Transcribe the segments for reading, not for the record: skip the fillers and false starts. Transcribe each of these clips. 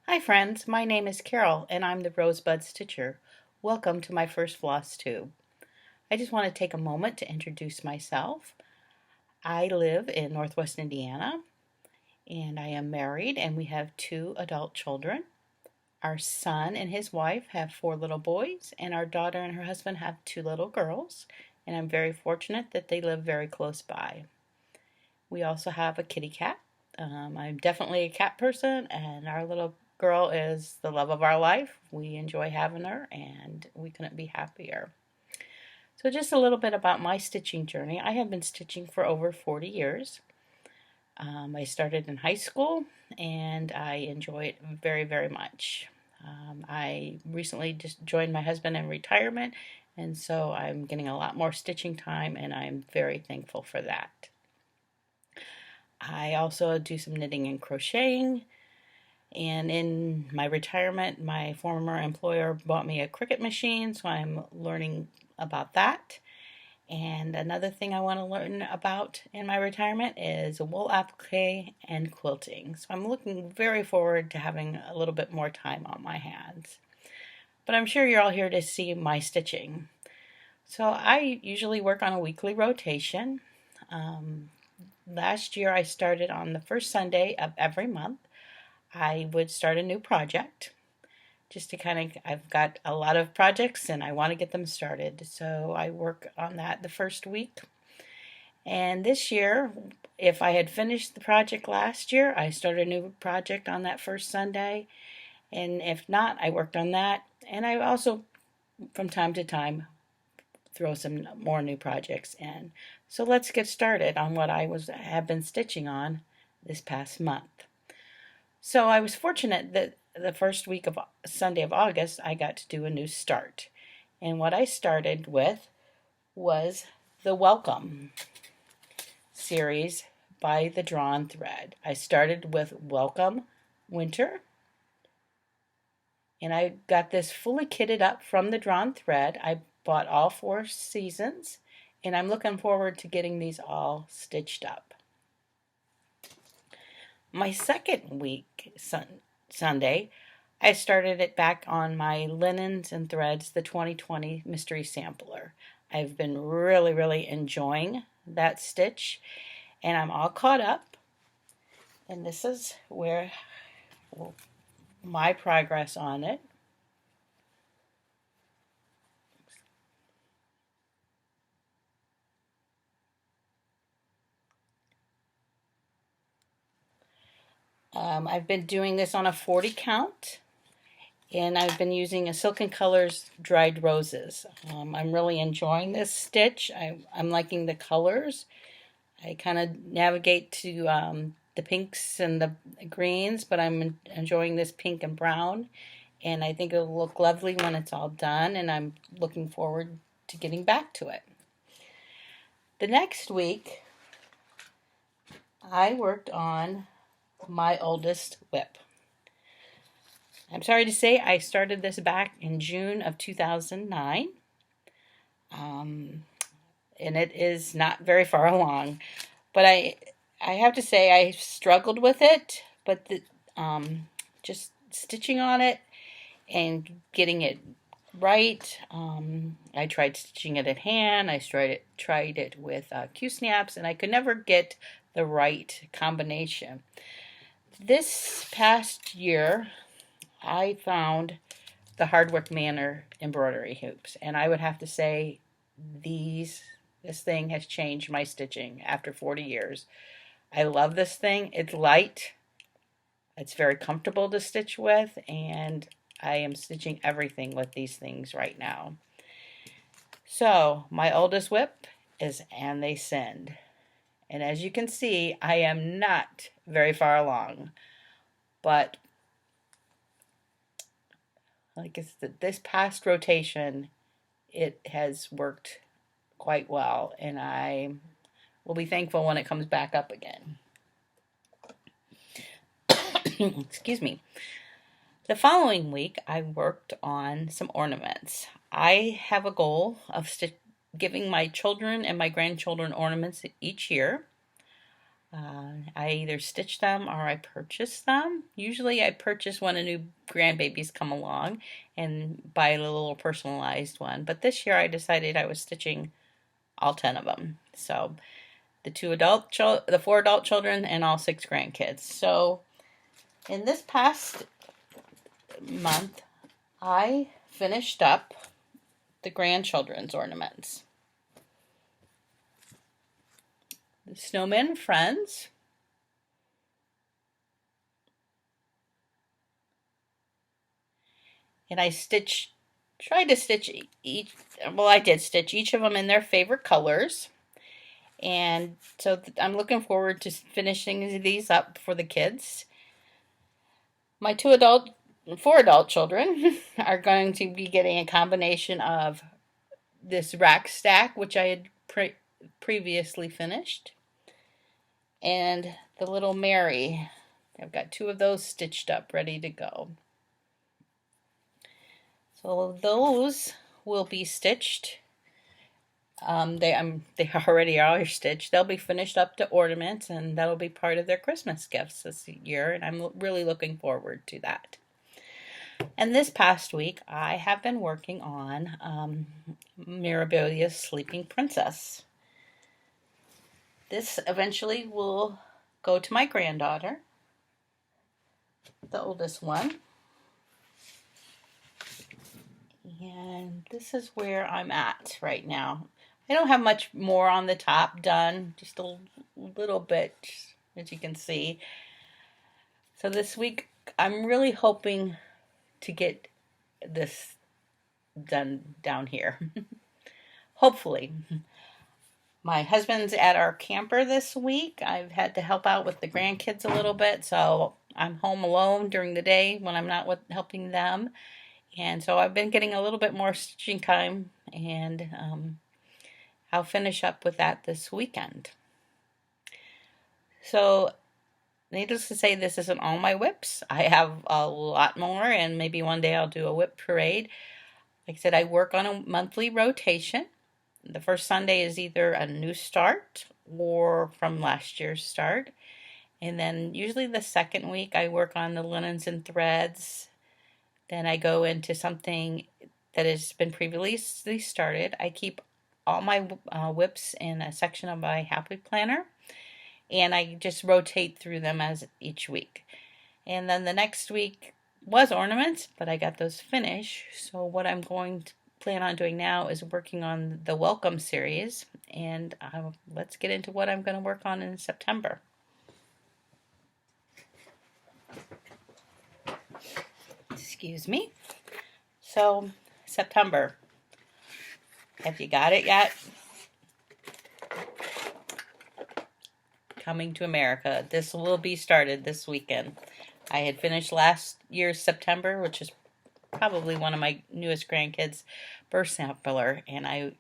Hi friends, my name is Carol and I'm the Rosebud Stitcher. Welcome to my first floss tube. I just want to take a moment to introduce myself. I live in Northwest Indiana and I am married and we have two adult children. Our son and his wife have four little boys and our daughter and her husband have two little girls, and I'm very fortunate that they live very close by. We also have a kitty cat. I'm definitely a cat person, and our little girl is the love of our life. We enjoy having her, and we couldn't be happier. So just a little bit about my stitching journey. I have been stitching for over 40 years. I started in high school, and I enjoy it very, very much. I recently just joined my husband in retirement, and so I'm getting a lot more stitching time, and I'm very thankful for that. I also do some knitting and crocheting. And in my retirement, my former employer bought me a Cricut machine, so I'm learning about that. And another thing I want to learn about in my retirement is wool applique and quilting. So I'm looking very forward to having a little bit more time on my hands. But I'm sure you're all here to see my stitching. So I usually work on a weekly rotation. Last year I started on the first Sunday of every month. I would start a new project just to I've got a lot of projects and I want to get them started. So I work on that the first week. And this year, if I had finished the project last year, I started a new project on that first Sunday. And if not, I worked on that. And I also, from time to time, throw some more new projects in. So let's get started on what have been stitching on this past month. So I was fortunate that the first week of Sunday of August, I got to do a new start. And what I started with was the Welcome series by the Drawn Thread. I started with Welcome Winter. And I got this fully kitted up from the Drawn Thread. I bought all 4 seasons. And I'm looking forward to getting these all stitched up. My second week, Sunday, I started it back on my Linens and Threads, the 2020 Mystery Sampler. I've been really, really enjoying that stitch, and I'm all caught up. And this is where my progress on it. I've been doing this on a 40 count. And I've been using a Silken Colors Dried Roses. I'm really enjoying this stitch. I'm liking the colors. I kind of navigate to the pinks and the greens, but I'm enjoying this pink and brown. And I think it'll look lovely when it's all done, and I'm looking forward to getting back to it. The next week, I worked on my oldest whip. I'm sorry to say I started this back in June of 2009, and it is not very far along. But I have to say I struggled with it, but just stitching on it and getting it right. I tried stitching it in hand. I tried it with Q-snaps, and I could never get the right combination. This past year, I found the Hardwork Manor embroidery hoops, and I would have to say this thing has changed my stitching after 40 years. I love this thing. It's light. It's very comfortable to stitch with, and I am stitching everything with these things right now. So my oldest whip is And They Send. And as you can see, I am not very far along, but like this past rotation, it has worked quite well, and I will be thankful when it comes back up again. Excuse me. The following week, I worked on some ornaments. I have a goal of giving my children and my grandchildren ornaments each year. I either stitch them or I purchase them. Usually I purchase when a new grandbabies come along and buy a little personalized one. But this year I decided I was stitching all 10 of them. So the 4 adult children and all 6 grandkids. So in this past month, I finished up the grandchildren's ornaments. The snowman friends. And I tried to stitch each, well, I did stitch each of them in their favorite colors. And so I'm looking forward to finishing these up for the kids. My 4 adult children are going to be getting a combination of this rack stack, which I had previously finished, and the little Mary. I've got 2 of those stitched up, ready to go. So those will be stitched. They already are stitched. They'll be finished up to ornaments, and that'll be part of their Christmas gifts this year, and I'm really looking forward to that. And this past week, I have been working on Mirabilia's Sleeping Princess. This eventually will go to my granddaughter, the oldest one. And this is where I'm at right now. I don't have much more on the top done, just a little bit, as you can see. So this week, I'm really hoping to get this done down here. Hopefully. My husband's at our camper this week. I've had to help out with the grandkids a little bit, so I'm home alone during the day when I'm not helping them. And so I've been getting a little bit more stitching time, and I'll finish up with that this weekend. So, needless to say, this isn't all my whips. I have a lot more, and maybe one day I'll do a whip parade. Like I said, I work on a monthly rotation. The first Sunday is either a new start or from last year's start. And then usually the second week I work on the linens and threads. Then I go into something that has been previously started. I keep all my whips in a section of my Happy Planner, and I just rotate through them as each week. And then the next week was ornaments, but I got those finished. So what I'm going to plan on doing now is working on the Welcome series, and let's get into what I'm going to work on in September. Excuse me. So, September. Have you got it yet? Coming to America. This will be started this weekend. I had finished last year's September, which is probably one of my newest grandkids' birth sampler, and I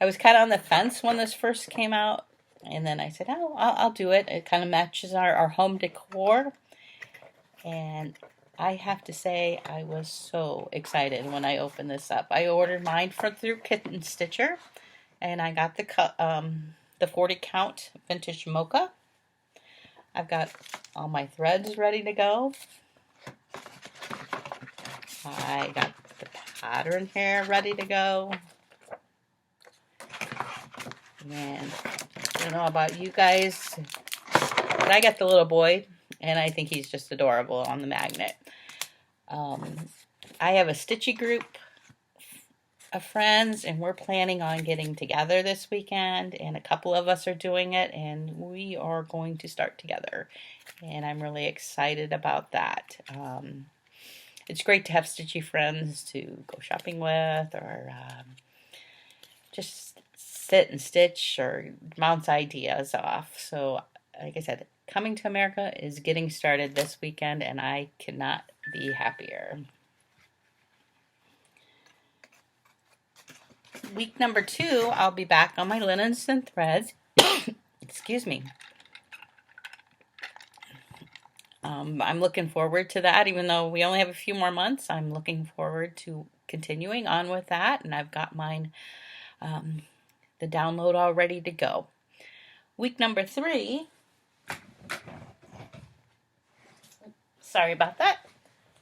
was kind of on the fence when this first came out, and then I said, oh, I'll do it. It kind of matches our home decor, and I have to say I was so excited when I opened this up. I ordered mine through Kitten Stitcher, and I got the 40 count vintage mocha. I've got all my threads ready to go. I got the pattern here ready to go. And I don't know about you guys, but I got the little boy, and I think he's just adorable on the magnet. I have a stitchy group of friends, and we're planning on getting together this weekend, and a couple of us are doing it, and we are going to start together, and I'm really excited about that. It's great to have stitchy friends to go shopping with, or just sit and stitch or bounce ideas off. So, like I said, Coming to America is getting started this weekend, and I cannot be happier. Week number 2, I'll be back on my linens and threads. Excuse me. I'm looking forward to that, even though we only have a few more months. I'm looking forward to continuing on with that, and I've got mine, the download all ready to go. Week number 3, Sorry about that.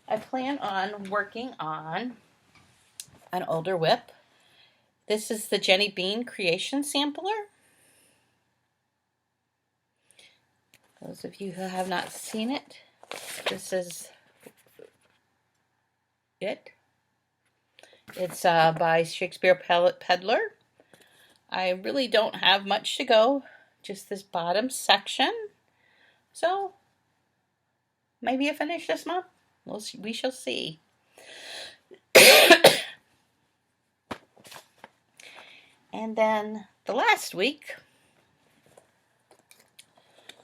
I plan on working on an older whip. This is the Jenny Bean Creation Sampler. Those of you who have not seen it, this is it. It's by Shakespeare Peddler. I really don't have much to go, just this bottom section. So maybe I finish this month. We shall see. And then the last week,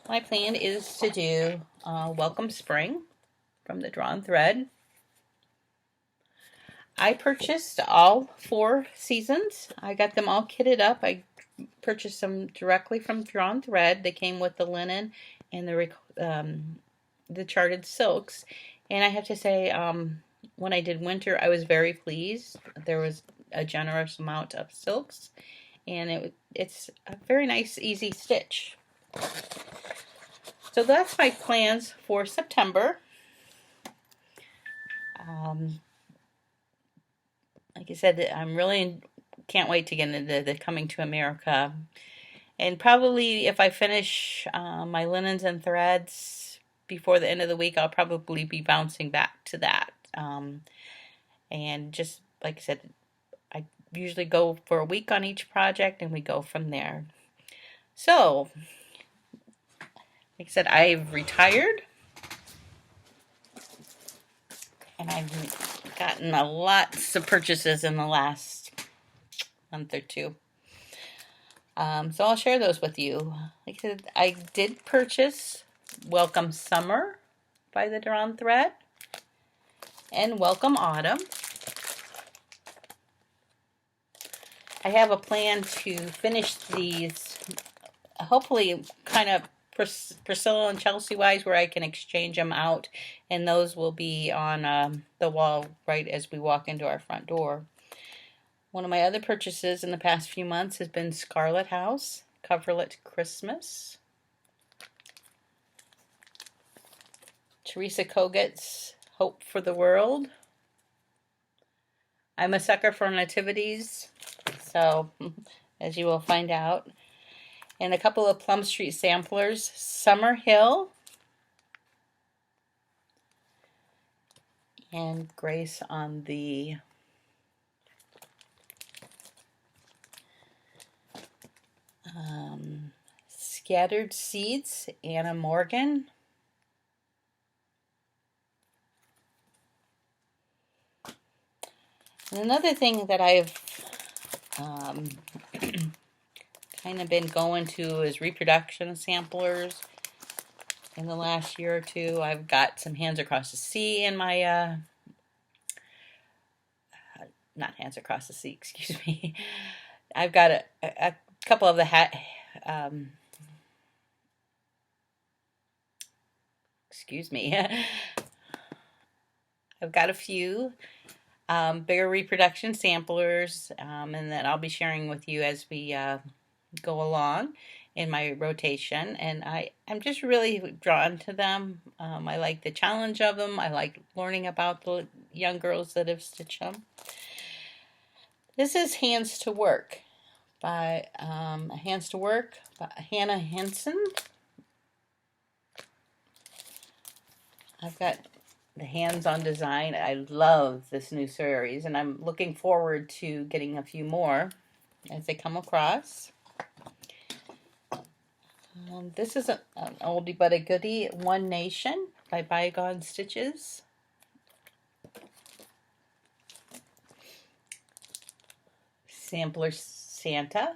my plan is to do Welcome Spring from the Drawn Thread. I purchased all 4 seasons. I got them all kitted up. I purchased them directly from Drawn Thread. They came with the linen and the charted silks. And I have to say, when I did winter, I was very pleased. There was a generous amount of silks, and it's a very nice, easy stitch. So that's my plans for September. Like I said, I'm really can't wait to get into the Coming to America. And probably if I finish my linens and threads before the end of the week, I'll probably be bouncing back to that. And just like I said, I usually go for a week on each project and we go from there. So, like I said, I've retired. And I've gotten a lots of purchases in the last month or two. So I'll share those with you. Like I said, I did purchase Welcome Summer by the Drawn Thread and Welcome Autumn. I have a plan to finish these, hopefully kind of Priscilla and Chelsea wise, where I can exchange them out, and those will be on the wall right as we walk into our front door. One of my other purchases in the past few months has been Scarlet House Coverlet Christmas. Teresa Koget's Hope for the World. I'm a sucker for nativities, so as you will find out. And a couple of Plum Street samplers, Summer Hill and Grace on the Scattered Seeds, Anna Morgan. And another thing that I've kind of been going to is reproduction samplers. In the last year or two, I've got some Hands Across the Sea in my, not Hands Across the Sea, excuse me. I've got a couple of the excuse me. I've got a few bigger reproduction samplers, and that I'll be sharing with you as we go along in my rotation, and I'm just really drawn to them. I like the challenge of them. I like learning about the young girls that have stitched them. This is Hands to Work by Hannah Henson. I've got the hands-on design. I love this new series, and I'm looking forward to getting a few more as they come across. This is an oldie but a goodie, One Nation by Bygone Stitches. Sampler Santa.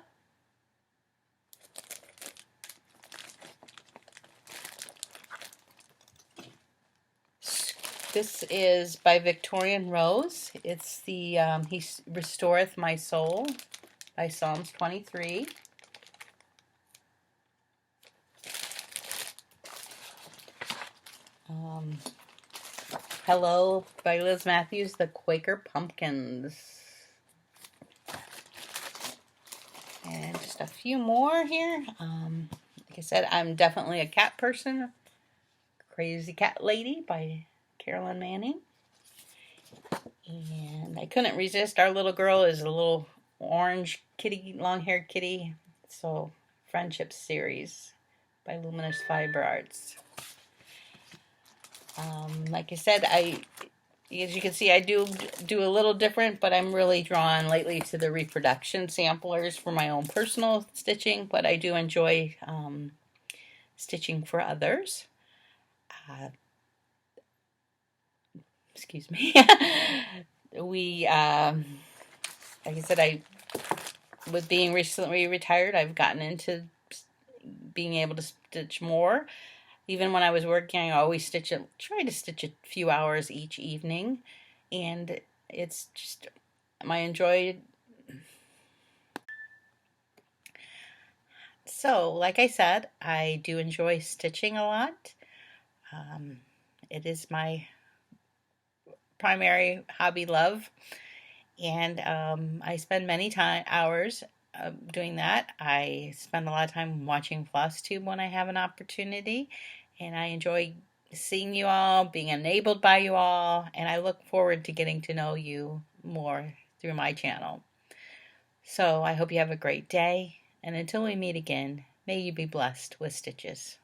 This is by Victorian Rose. It's the He Restoreth My Soul by Psalms 23. Hello by Liz Matthews, The Quaker Pumpkins. And just a few more here. Like I said, I'm definitely a cat person. Crazy Cat Lady by Carolyn Manning. And I couldn't resist. Our little girl is a little orange kitty, long-haired kitty. So, Friendship series by Luminous Fiber Arts. Like I said, as you can see, I do a little different, but I'm really drawn lately to the reproduction samplers for my own personal stitching, but I do enjoy stitching for others. Excuse me. We, like I said, with being recently retired, I've gotten into being able to stitch more. Even when I was working, I always try to stitch a few hours each evening, and it's just my enjoy. So, like I said, I do enjoy stitching a lot. Um, it is my primary hobby love, and I spend many hours doing that. I spend a lot of time watching Flosstube when I have an opportunity, and I enjoy seeing you all, being enabled by you all, and I look forward to getting to know you more through my channel. So I hope you have a great day, and until we meet again, may you be blessed with stitches.